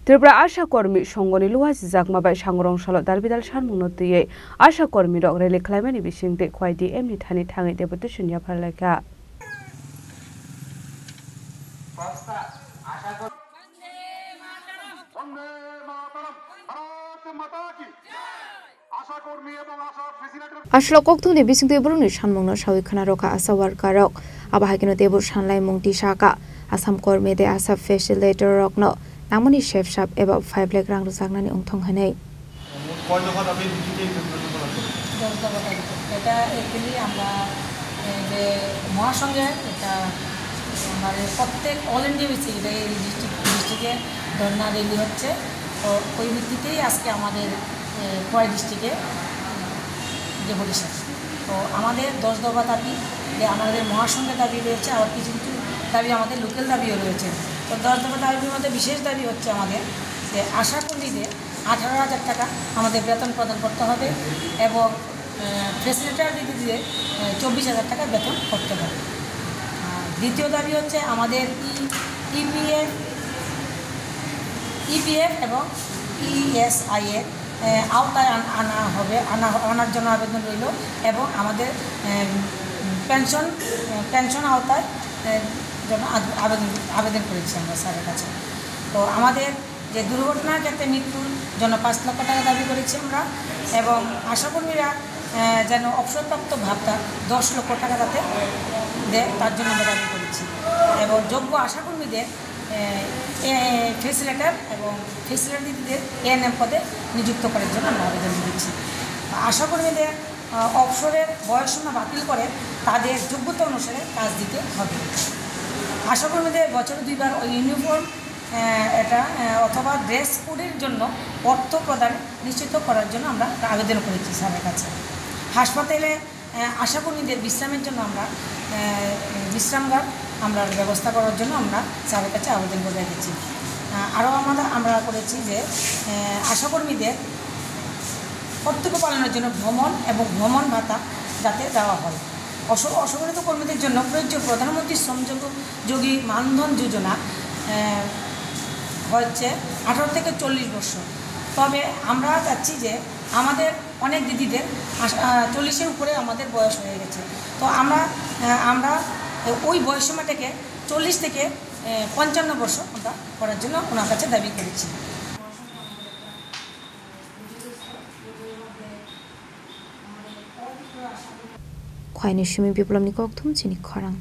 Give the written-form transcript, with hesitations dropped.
Tripura Asha Kormi Shongoni Luas Zakmabai Shangrong Shalot Darbidal Shanmunotiye Asha Kormi Dog Rele Climate Bishing de Quaidi Emni Tani Tangi Deputation Yapalaka. Ashlok Oktu Bising de Bruni Shanmona Shawikana Roka Asawar Karok Abahakino Table Shanlai Mungti Shaka Asam Korme de Asap Facilitator Rockno Namoni Chef Shop about 5 lakh rang Sagnani Untong Hane. এটা actually আমরা যে মহাসংঘে এটা আমাদের প্রত্যেক all India ভিত্তিতে এই ডিস্ট্রিক্টে ধর্ণা র্যালি হচ্ছে তো ওই ভিত্তিতেই আজকে আমাদের খোয়াই ডিস্ট্রিক্টে ডেপুটেশন তো আমাদের 10 দফা দাবি যে আমাদের মহাসংঘের দাবি রয়েছে আর কিছু কিছু দাবি আমাদের লোকাল দাবিও রয়েছে তো 10 দফা দাবির মধ্যে বিশেষ দাবি হচ্ছে আমাদের যে আশা কর্মীদের 18,000 টাকা আমাদের বেতন প্রদান করতে হবে এবং ফ্যাসিলিটার দিতে 24,000 টাকা বেতন করতে হবে। দ্বিতীয় দাবি হচ্ছে আমাদের ইপিএফ এবং ইএসআই এর আওতায় আনার জন্য আবেদন রইল এবং আমাদের পেনশন আওতায় জন্য আবেদন করেছি আমরা স্যারের কাছে। তো আমাদের যে দুর্ঘটনার ক্ষেত্রে মৃত্যুর জন্য 5 লক্ষ টাকা দাবি করেছি আমরা এবং আশাকর্মীরা যেন অবসরপ্রাপ্ত ভাতা 10 লক্ষ টাকা যাতে দেয় তার জন্য আমরা দাবি করেছি এবং যোগ্য আশাকর্মীদের ফেসিলিটার এবং ফেসিলিটিদের এএনএম পদে নিযুক্ত করার জন্য আমরা আবেদন করেছি। আশাকর্মীদের অবসরের বয়সসীমা বাতিল করে তাদের যোগ্যতা অনুসারে কাজ দিতে হবে। আশাকর্মীদের বছরে 2 বার ইউনিফর্ম এটা অথবা ড্রেস কোডের জন্য অর্থ প্রদান নিশ্চিত করার জন্য আমরা আবেদন করেছি স্যারের কাছে। হাসপাতালে আশাকর্মীদের বিশ্রামের জন্য আমরা বিশ্রামগার আমরা ব্যবস্থা করার জন্য আমরা স্যারের কাছে আবেদন করে রেখেছি। আরও আমরা করেছি যে আশাকর্মীদের কর্তব্য পালনের জন্য ভ্রমণ এবং ভ্রমণ ভাতা যাতে দেওয়া হয়। অসংগঠিত কর্মীদের জন্য প্রযোজ্য প্রধানমন্ত্রী শ্রমযোগী মানধন যোজনা হচ্ছে 18 থেকে 40 বছর। তবে আমরা চাচ্ছি যে আমাদের অনেক দিদিদের 40-এর উপরে আমাদের বয়স হয়ে গেছে তো আমরা ওই বয়সসীমাটাকে 40 থেকে 55 বছর আমরা করার জন্য ওনার কাছে দাবি করেছি। খয়নি সুমি বিপ্লব নিকক থুম চিনি খরাং।